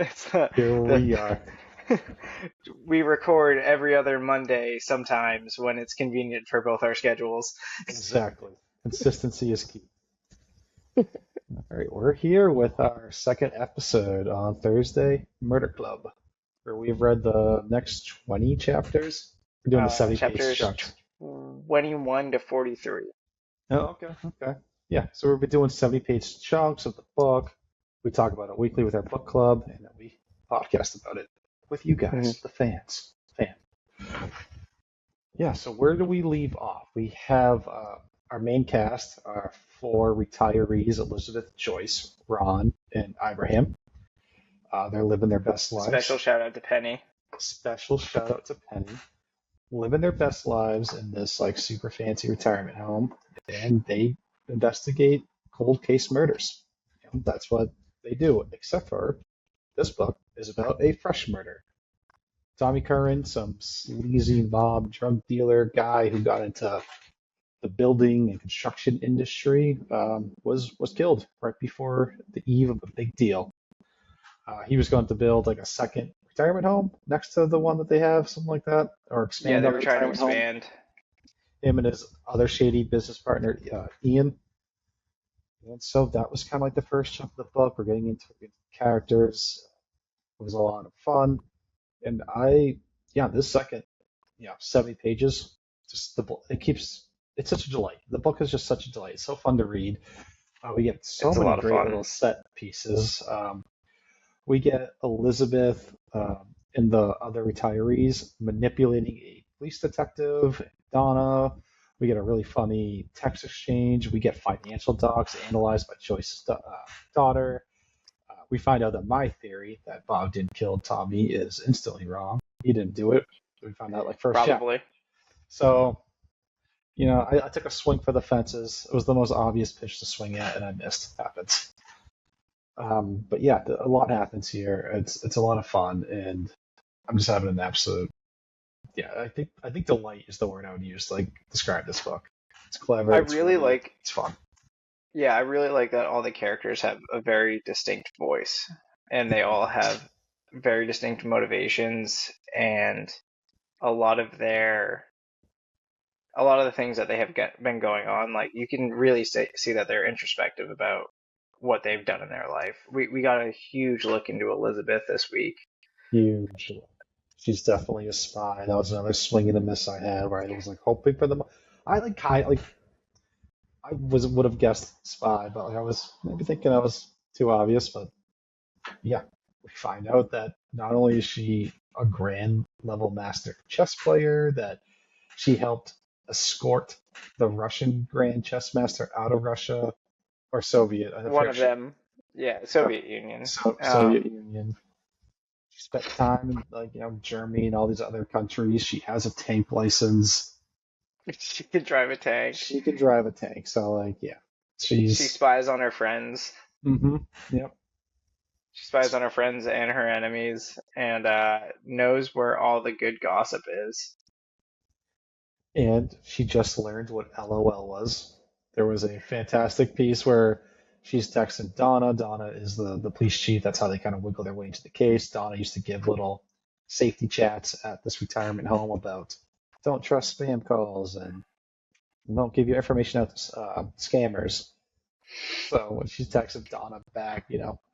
It's Here the we are. we record every other Monday sometimes when it's convenient for both our schedules. Exactly. Consistency is key. All right, we're here with our second episode on Thursday Murder Club, where we've read the next 20 chapters. We're doing the 70-page Chapters chunks. 21 to 43. Oh, okay, okay. Yeah, so we'll be doing 70-page chunks of the book. We talk about it weekly with our book club, and then we podcast about it with you Mhm. guys, the fans. Yeah, so where do we leave off? We have our main cast, our four retirees, Elizabeth, Joyce, Ron, and Ibrahim. They're living their best Special lives. shout out to Penny. Special shout out to Penny. Living their best lives in this like super fancy retirement home, and they investigate cold case murders. And that's what they do, except for this book is about a fresh murder. Tommy Curran, some sleazy mob drug dealer guy who got into the building and construction industry, was killed right before the eve of a big deal. He was going to build like a second retirement home next to the one that they have, something like that, or Yeah, expand they on were the trying to retirement home. expand. Him and his other shady business partner, Ian. And so that was kind of like the first chunk of the book. We're getting into characters. It was a lot of fun, and yeah, this second, 70 pages, just the book. It keeps. It's such a delight. The book is just such a delight. It's so fun to read. We get so It's a many lot of great fun. little set pieces. We get Elizabeth and the other retirees manipulating a police detective, Donna. We get a really funny text exchange. We get financial docs analyzed by Joyce's daughter. We find out that my theory that Bob didn't kill Tommy is instantly wrong. He didn't do it. We found out like first chapter. Probably. So, I took a swing for the fences. It was the most obvious pitch to swing at, and I missed. Happens. But yeah, a lot happens here. It's a lot of fun, and I'm just having an absolute yeah. I think delight is the word I would use to like describe this book. It's clever. I It's really witty. like, It's fun. yeah, I really like that all the characters have a very distinct voice and they all have very distinct motivations and a lot of their a lot of the things that they have been going on, like you can really see that they're introspective about what they've done in their life. We got a huge look into Elizabeth this week. Huge. She's definitely a spy. That was another swing and a miss I had where I was like hoping for them. I like kind like I would have guessed spy, but like I was maybe thinking I was too obvious. But yeah, we find out that not only is she a grand level master chess player, that she helped escort the Russian grand chess master out of Russia or Soviet. I One forget. of them, yeah, So, Soviet Union. Soviet Union. She spent time in like Germany and all these other countries. She has a tank license. She could drive a tank. She can drive a tank. So like yeah, She she's spies on her friends. mm-hmm. Yep. She spies on her friends and her enemies, and knows where all the good gossip is. And she just learned what LOL was. There was a fantastic piece where she's texting Donna. Donna is the police chief. That's how they kind of wiggle their way into the case. Donna used to give little safety chats at this retirement home about don't trust spam calls and don't give your information out to scammers. So when she texted Donna back,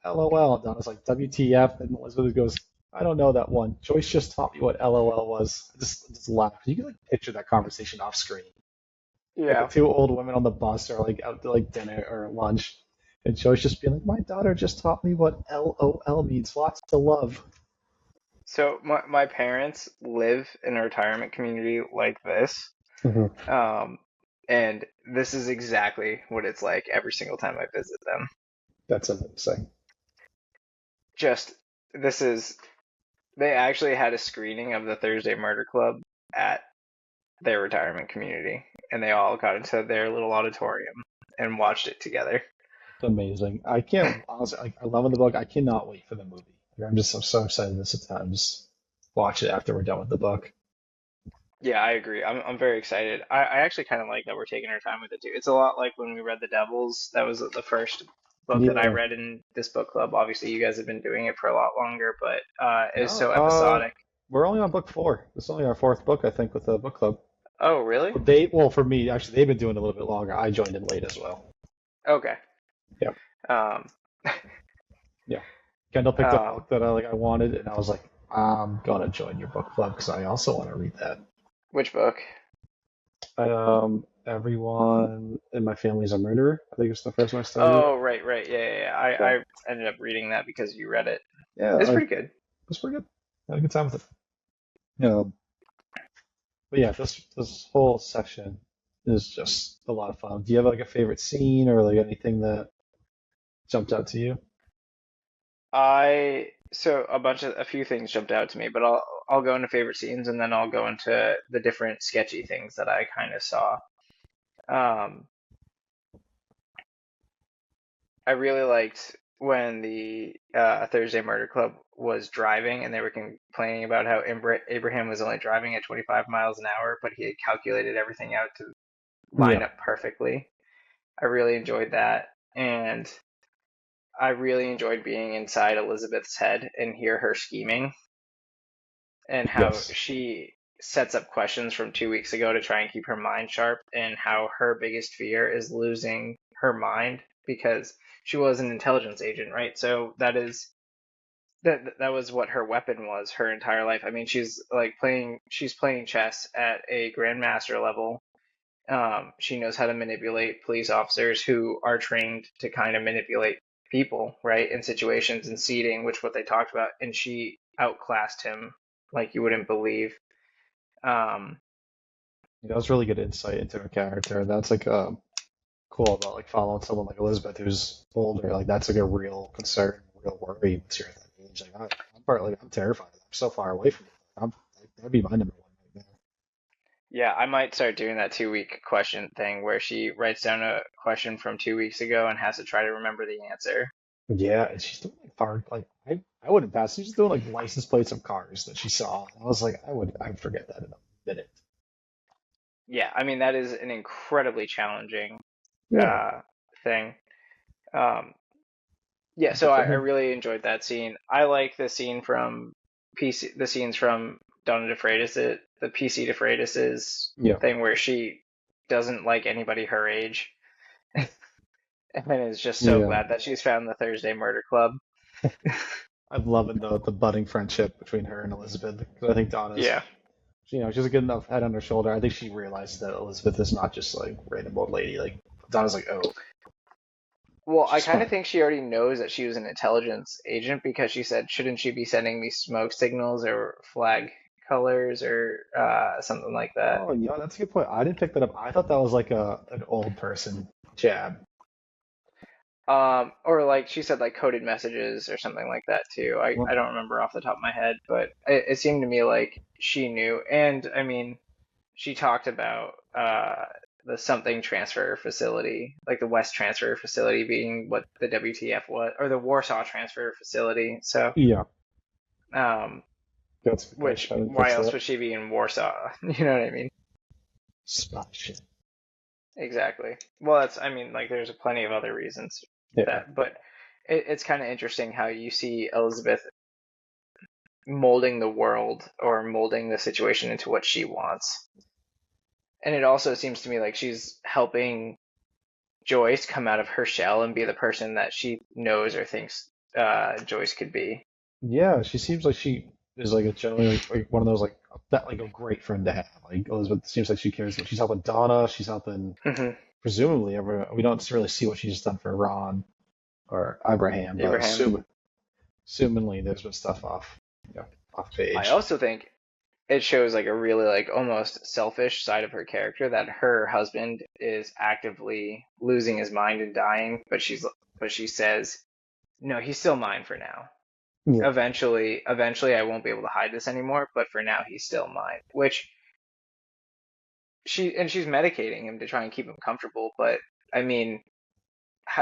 LOL, Donna's like, WTF? And Elizabeth goes, I don't know that one. Joyce just taught me what LOL was. I just laugh. You can like picture that conversation off screen. Like the Yeah. two old women on the bus are like out to like dinner or lunch. And Joyce just being like, my daughter just taught me what LOL means. Lots of love. So my parents live in a retirement community like this. Mhm. Um, and this is exactly what it's like every single time I visit them. That's amazing. Just this is they actually had a screening of the Thursday Murder Club at their retirement community, and they all got into their little auditorium and watched it together. Amazing. I can't honestly. I love the book. I cannot wait for the movie. I'm so excited to sit down and just watch it after we're done with the book. Yeah, I agree. I'm very excited. I actually kind of like that we're taking our time with it too. It's a lot like when we read The Devils. That was the first book that I Yeah. read in this book club. Obviously, you guys have been doing it for a lot longer, but it was No, so episodic. we're only on book four. This is only our fourth book, I think, with the book club. Oh, really? Well, for me, actually, they've been doing it a little bit longer. I joined in late as well. Okay. Yeah, Um, yeah. Kendall picked up a um, book that I wanted, and I was like, I'm gonna join your book club because I also want to read that. which book? Everyone in my family's a murderer. I think it's the first one I started. Oh, right, right. Yeah, yeah, yeah. Yeah, I ended up reading that because you read it. yeah, It's it pretty good. was pretty good. I had a good time with it. But yeah, this whole section is just a lot of fun. Do you have like a favorite scene or like anything that jumped out to you? I so a few things jumped out to me, but I'll go into favorite scenes and then I'll go into the different sketchy things that I kind of saw. Um, I really liked when the Thursday Murder Club was driving and they were complaining about how Abraham was only driving at 25 miles an hour, but he had calculated everything out to line Yeah. up perfectly. I really enjoyed that, and I really enjoyed being inside Elizabeth's head and hear her scheming and how Yes. she sets up questions from 2 weeks ago to try and keep her mind sharp, and how her biggest fear is losing her mind because she was an intelligence agent, right? So that was what her weapon was her entire life. I mean, she's playing chess at a grandmaster level. She knows how to manipulate police officers who are trained to kind of manipulate people, right, in situations and seating, which what they talked about, and she outclassed him like you wouldn't believe. Um, That was really good insight into her character. That's like cool about like following someone like Elizabeth who's older. Like that's like a real concern, real worry once you're at that age. Like I'm partly I'm terrified. I'm so far away from it. That'd be my number one right now. yeah, I might start doing that 2 week question thing where she writes down a question from 2 weeks ago and has to try to remember the answer. Yeah, and she's doing like car like I wouldn't pass. She's doing like license plates of cars that she saw. I was like, I'd forget that in a minute. Yeah, I mean that is an incredibly challenging Yeah, uh, thing. Um, yeah, so good for I him. really enjoyed that scene. I like the scenes from Donna DeFreitas, the PC DeFreitas's Yeah, thing where she doesn't like anybody her age, and then is just so yeah. glad that she's found the Thursday Murder Club. I'm loving the budding friendship between her and Elizabeth because I think Donna's Yeah. she's a good enough head on her shoulder. I think she realizes that Elizabeth is not just like random old lady. Like Donna's like, oh, Well, I she's kind of fine. think she already knows that she was an intelligence agent because she said, shouldn't she be sending me smoke signals or flag colors or something like that? Oh, yeah, that's a good point. I didn't pick that up. I thought that was like a an old person jab. Or like she said, like coded messages or something like that too. I Well, don't remember off the top of my head, but it seemed to me like she knew. And I mean, she talked about the something transfer facility, like the West transfer facility being what the WTF was, or the Warsaw transfer facility. So, yeah, um, that's a good catch. which I didn't why catch else that. would she be in Warsaw? You know what I mean? Spy shit. Exactly. Well, that's, I mean, like there's plenty of other reasons Yeah. that, but it's kind of interesting how you see Elizabeth molding the world or molding the situation into what she wants. And it also seems to me like she's helping Joyce come out of her shell and be the person that she knows or thinks Joyce could be. Yeah, she seems like she is like a generally like one of those like that like a great friend to have. Like Elizabeth seems like she cares. She's helping Donna. She's helping Hmm. presumably ever. We don't really see what she's done for Ron or Abraham, but Abraham. assumingly there's been stuff off I page. also think it shows like a really like almost selfish side of her character that her husband is actively losing his mind and dying, but she says, "No, he's still mine for now. Yeah. Eventually I won't be able to hide this anymore, but for now he's still mine." Which she's medicating him to try and keep him comfortable, but I mean,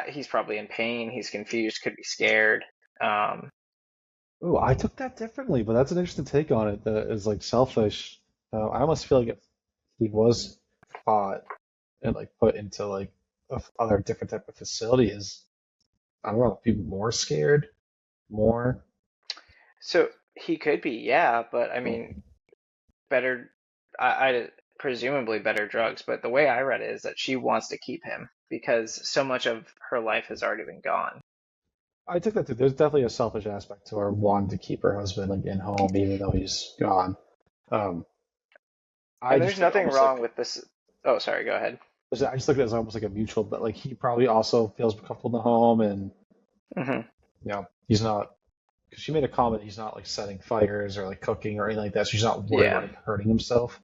he's probably in pain, he's confused, could be scared. Um, Ooh, I took that differently, but that's an interesting take on it. That is like selfish. I almost feel like if he was caught and like put into like other different type of facilities, I don't know, be more scared, more. So he could be, yeah, but I mean, better, I presumably better drugs. But the way I read it is that she wants to keep him because so much of her life has already been gone. I took that too. There's definitely a selfish aspect to her wanting to keep her husband like in home, even though he's gone. Um, I And there's just took it nothing almost wrong like with this. Oh, sorry, go ahead. I just look at it as almost like a mutual, but like he probably also feels comfortable in the home, and Hmm. he's not. Because she made a comment, he's not like setting fires or like cooking or anything like that. So she's not worried about Yeah. him hurting himself.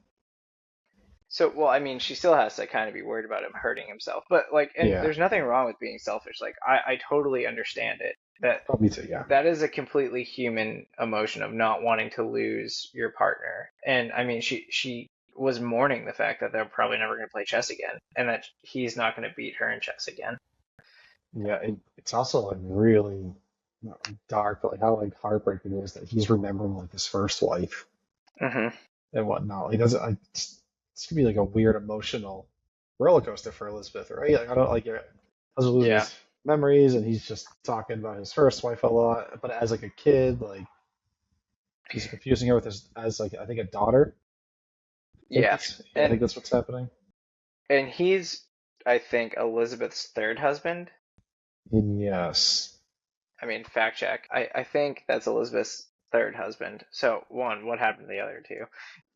So, well, I mean, she still has to kind of be worried about him hurting himself. But like, and Yeah, there's nothing wrong with being selfish. Like, I totally understand it. That probably too. Yeah, that is a completely human emotion of not wanting to lose your partner. And I mean, she was mourning the fact that they're probably never going to play chess again, and that he's not going to beat her in chess again. yeah. It's also like really not dark, but like how like heartbreaking it is that he's remembering like his first wife Hmm. and whatnot. He doesn't. It's gonna be like a weird emotional roller coaster for Elizabeth, right? Like I don't like your husband losing Yeah. his memories, and he's just talking about his first wife a lot. But as like a kid, like he's confusing her with his as like I think a daughter. Yeah. I think And that's what's happening. he's, I think, Elizabeth's third husband. And yes, I mean, fact check. I think that's Elizabeth's third husband. So one, what happened to the other two?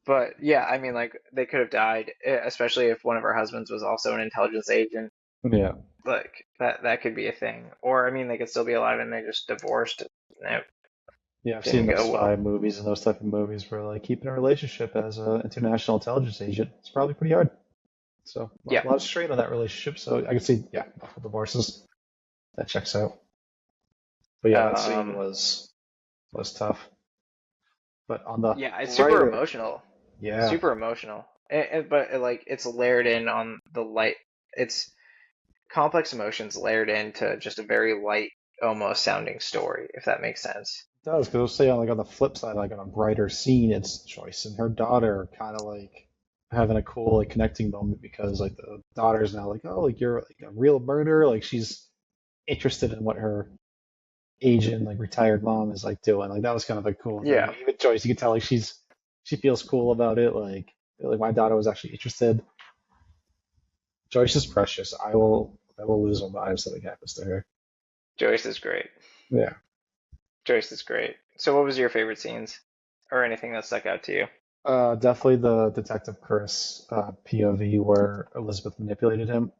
But yeah, I mean, like they could have died, especially if one of her husbands was also an intelligence agent. yeah, Like that could be a thing. Or I mean, they could still be alive and they just divorced. And it yeah. I've seen didn't those go well. spy movies and those type of movies where like keeping a relationship as an international intelligence agent, it's probably pretty hard. So Yeah. a lot of strain on that relationship. So I can see, yeah, multiple divorces. That checks out. But yeah, that scene Um, was tough. But on the yeah, it's super brighter, emotional. yeah, Super emotional. But like it's layered in on the light. It's complex emotions layered into just a very light, almost sounding story, if that makes sense. it does. Because I'll say on like on the flip side, like on a brighter scene, it's Joyce and her daughter kind of like having a cool like connecting moment because like the daughter is now like, oh, like you're like a real murderer. Like she's interested in what her aging like retired mom is like doing. Like that was kind of a cool thing. Yeah. Like, even Joyce, you can tell like she feels cool about it. Like my daughter was actually interested. Joyce is precious. I will lose my mind if something happens to her. Joyce is great. Yeah. Joyce is great. So what was your favorite scenes? Or anything that stuck out to you? Definitely the Detective Chris POV where Elizabeth manipulated him.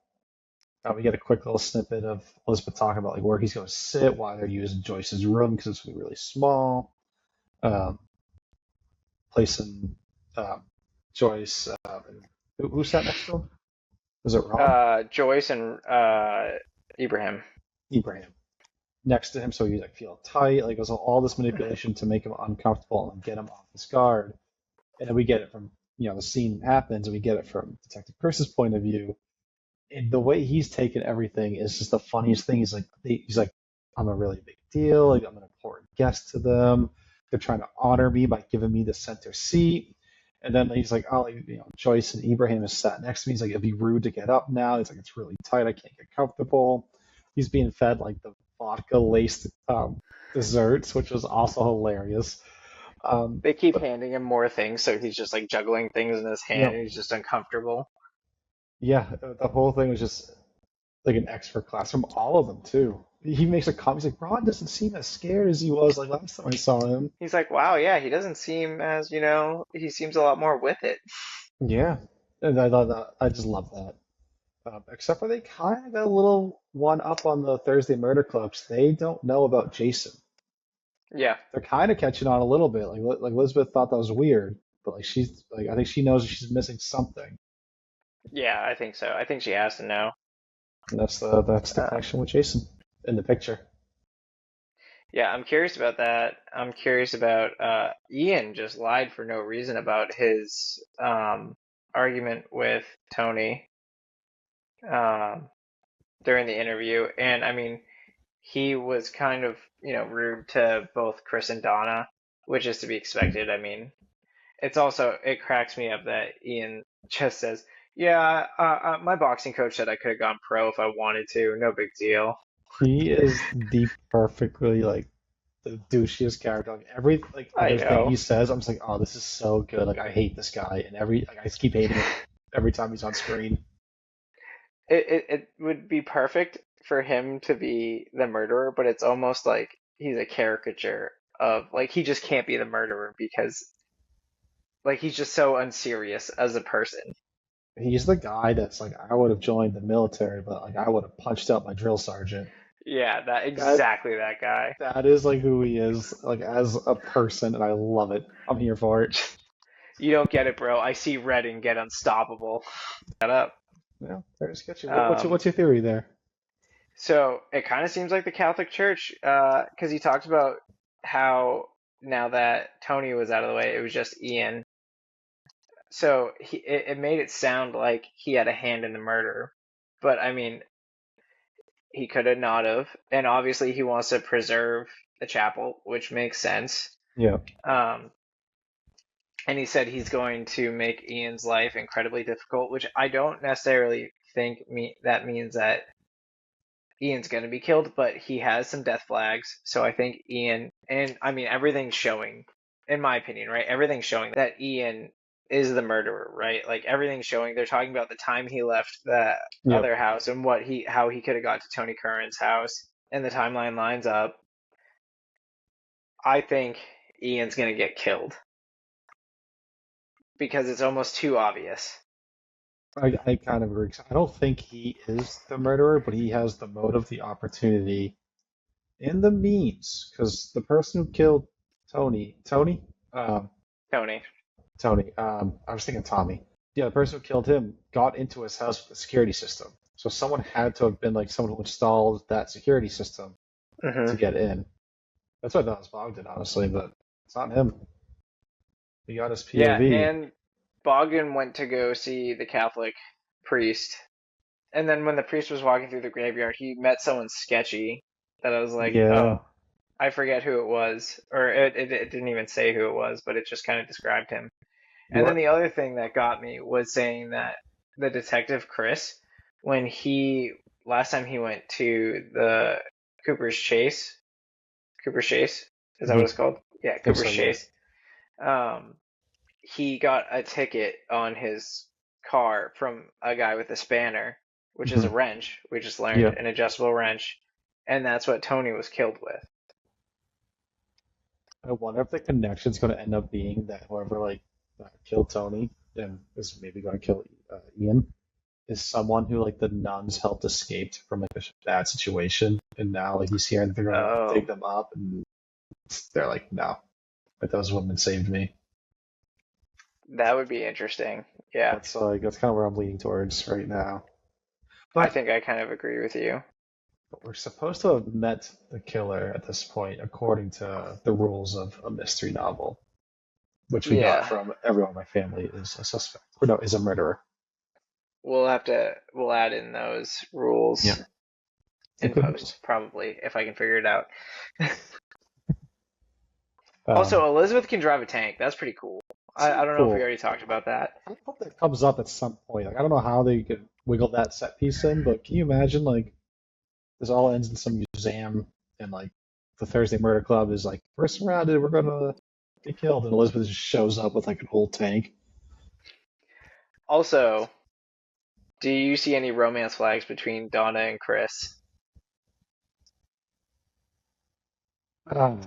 We get a quick little snippet of Elizabeth talking about like where he's going to sit, why they're using Joyce's room because it's gonna be really small. Um, placing um, Joyce. And who sat next to him? Was it Rob? Joyce and Ibrahim. Ibrahim. Next to him, so he's like feeling tight. Like it was all this manipulation to make him uncomfortable and get him off his guard. And then we get it from the scene happens, and we get it from Detective Chris's point of view. And the way he's taken everything is just the funniest thing. He's like, I'm a really big deal. Like I'm an important guest to them. They're trying to honor me by giving me the center seat. And then he's like, oh, Joyce and Ibrahim is sat next to me. He's like, it'd be rude to get up now. He's like, it's really tight. I can't get comfortable. He's being fed like the vodka laced desserts, which was also hilarious. They keep But handing him more things, so he's just like juggling things in his you hand know, and he's just uncomfortable. yeah, the whole thing was just like an expert class from all of them too. He makes a comment. He's like, Ron doesn't seem as scared as he was like last time I saw him. He's like, wow, yeah, he doesn't seem as, he seems a lot more with it. Yeah, and I thought that I just love that. Except for they kind of got a little one up on the Thursday Murder Clubs. They don't know about Jason. Yeah. They're kind of catching on a little bit. Like Elizabeth thought that was weird, but like she's like I think she knows she's missing something, Yeah, I think so. I think she has to know. and that's the Uh, connection with Jason in the picture. yeah, I'm curious about that. I'm curious about Ian just lied for no reason about his argument with Tony um, during the interview. And I mean, he was kind of, rude to both Chris and Donna, which is to be expected. I mean, it cracks me up that Ian just says, "Yeah, my boxing coach said I could have gone pro if I wanted to. No big deal." He is the perfectly like the douchiest character. Like every like I other thing know. he says, I'm just like, oh, this is so good. Like I hate this guy, and every like I just keep hating him every time he's on screen. It would be perfect for him to be the murderer, but it's almost like he's a caricature of like he just can't be the murderer because like he's just so unserious as a person. He's the guy that's like, I would have joined the military, but like I would have punched out my drill sergeant. Yeah, that That exactly that guy. that is like who he is, like as a person, and I love it. I'm here for it. You don't get it, bro. I see red and get unstoppable. Shut up. Yeah, there's sketchy. Um, What's your theory there? so it kind of seems like the Catholic Church, because he talked about how now that Tony was out of the way, it was just Ian. So it made it sound like he had a hand in the murder, but I mean, he could have not have. And obviously, he wants to preserve the chapel, which makes sense. Yeah, Um, and he said he's going to make Ian's life incredibly difficult, which I don't necessarily think that means that Ian's going to be killed, but he has some death flags. So I think Ian, and I mean, everything's showing, in my opinion, right? Everything's showing that Ian is the murderer, right? Like everything's showing. They're talking about the time he left the yeah. other house and how he could have got to Tony Curran's house, and the timeline lines up. I think Ian's going to get killed because it's almost too obvious. I kind of agree. 'Cause I don't think he is the murderer, but he has the motive, the opportunity, and the means. Because the person who killed Tony, um, Tony. I was thinking Tommy. Yeah, the person who killed him got into his house with a security system. So someone had to have been like someone who installed that security system to Hmm. get in. That's what I thought it was Bogdan, honestly, but it's not him. He got his Yeah, POV. and Bogdan went to go see the Catholic priest. And then when the priest was walking through the graveyard, he met someone sketchy that I was like, Yeah, oh, I forget who it was. Or it didn't even say who it was, but it just kind of described him. And then what? the other thing that got me was saying that the detective Chris, when he last time he went to the Cooper's Chase, Cooper's Chase, is that what Mhm. it's called? Yeah, I think Cooper's so, yeah. Chase. Um, he got a ticket on his car from a guy with a spanner, which is a Mhm. wrench. We just learned Yeah. an adjustable wrench, and that's what Tony was killed with. I wonder if the connection's going to end up being that whoever like killed Tony and is maybe going to kill Ian is someone who like the nuns helped escape from like a bad situation, and now like he's here and they're going to like dig Oh, them up, and they're like, no, like those women saved me. that would be interesting. Yeah, That's kind of where I'm leaning towards right now. I But think I kind of agree with you. we're supposed to have met the killer at this point, according to the rules of a mystery novel, which we got Yeah, from everyone in my family is a suspect, or no, is a murderer. we'll add in those rules Yeah, in good post, rules. probably, if I can figure it out. Um, Also, Elizabeth can drive a tank. That's pretty cool. I don't know if we cool. already talked about that. I hope that comes up at some point. Like, I don't know how they could wiggle that set piece in, but can you imagine like this all ends in some museum and like the Thursday Murder Club is like, we're surrounded, we're gonna get killed, and Elizabeth just shows up with like an old tank. Also, do you see any romance flags between Donna and Chris? Um,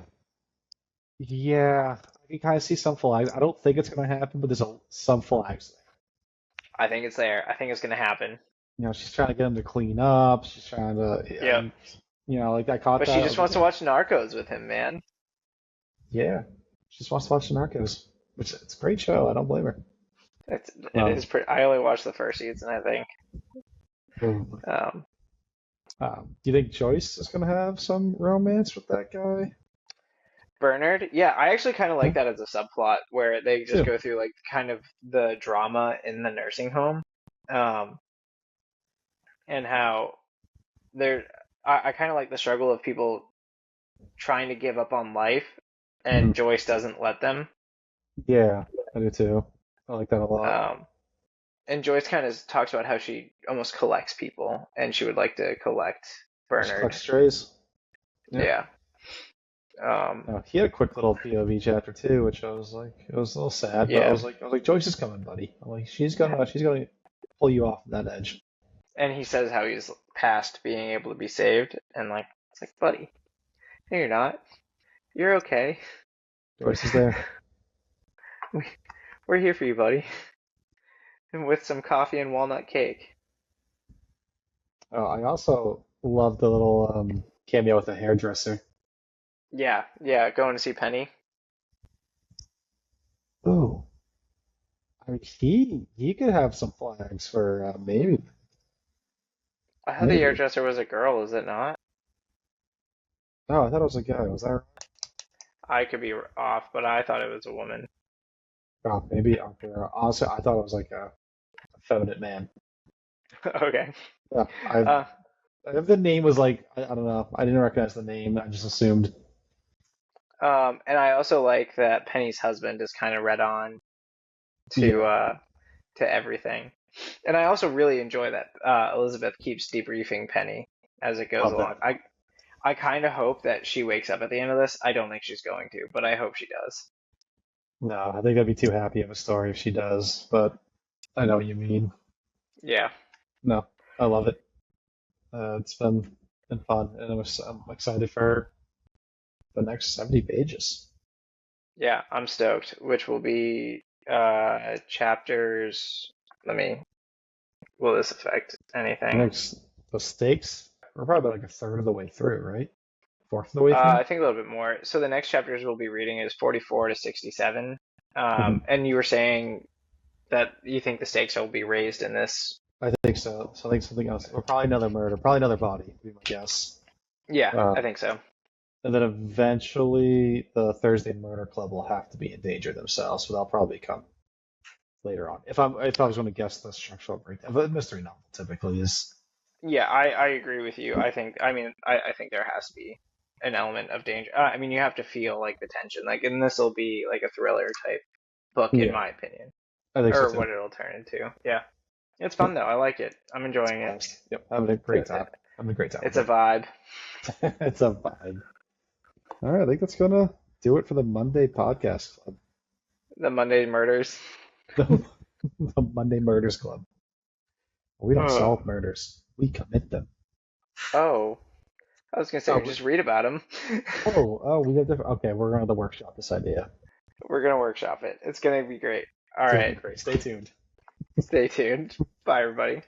yeah, I can kind of see some flags. I don't think it's gonna happen, but some flags. I think it's there. I think it's gonna happen. You know, she's trying to get him to clean up. She's trying to, Yep. like I caught But she that. I just was like, wants to yeah, watch Narcos with him, man. yeah. She just wants to watch the Narcos, which it's a great show. I don't blame her. It Um, is pretty. I only watched the first season, I think. um, Um, do you think Joyce is gonna have some romance with that guy? Bernard, yeah, I actually kind of Yeah, like that as a subplot where they just too. go through like kind of the drama in the nursing home, um, and how they're. I kind of like the struggle of people trying to give up on life, Mhm. and Joyce doesn't let them. Yeah, I do too. I like that a lot. Um, and Joyce kind of talks about how she almost collects people, and she would like to collect. Just Bernard. collect strays. Yep. Yeah. Um, He had a quick little POV chapter too, which I was like, it was a little sad, but yeah. I was like, Joyce is coming, buddy. I'm like, she's gonna pull you off that edge. And he says how he's past being able to be saved, and like it's like, buddy, no, you're not. You're okay. Joyce is there. We, we're here for you, buddy, and with some coffee and walnut cake. I also love the little cameo with the hairdresser. Yeah, yeah. Going to see Penny. Ooh, I mean, he could have some flags for maybe I thought the maybe. hairdresser was a girl, is it not? Oh, I thought it was a guy. Was that right? I could be off, but I thought it was a woman. Oh, maybe. Okay. Honestly, I thought it was like a effeminate man. Okay. Yeah, Uh, if the name was like I don't know. I didn't recognize the name. I just assumed. and I also like that Penny's husband is kind of read on to Yeah, uh to everything. And I also really enjoy that Elizabeth keeps debriefing Penny as it goes love along. that. I kind of hope that she wakes up at the end of this. I don't think she's going to, but I hope she does. No, I think I'd be too happy of a story if she does, but I know what you mean. Yeah. No, I love it. It's been fun, and I'm excited for the next 70 pages. Yeah, I'm stoked, which will be chapters. Let me, will this affect anything? Next, the stakes. We're probably about like a third of the way through, right? Fourth of the way through. I think a little bit more. So the next chapters we'll be reading is 44 to 67. Mhm. And you were saying that you think the stakes will be raised in this. I think so. So I think something else, or probably another murder, probably another body, would be my guess. Yeah, Uh, I think so. and then eventually, the Thursday Murder Club will have to be in danger themselves, so they'll probably come later on. If I was going to guess the structural breakdown, but mystery novel typically is. Yeah, I agree with you. I think there has to be an element of danger. I mean, you have to feel like the tension. Like, and this will be like a thriller type book, in Yeah, my opinion, I think so or too. what it'll turn into. Yeah, it's Yep, fun though. I like it. I'm it's a enjoying it. blast. Yep, having a great time. Having a great time It's with a vibe. it. It's a vibe. All right, I think that's gonna do it for the Monday podcast club, The Monday Murders. the, the Monday Murders Club. We don't Oh, solve murders, we commit them. oh, I was gonna say Oh, we just read about them. we got different. Okay, we're going to workshop this idea. We're gonna workshop it. It's gonna be great. All It's gonna be right, great. Stay tuned. stay tuned. Bye, everybody.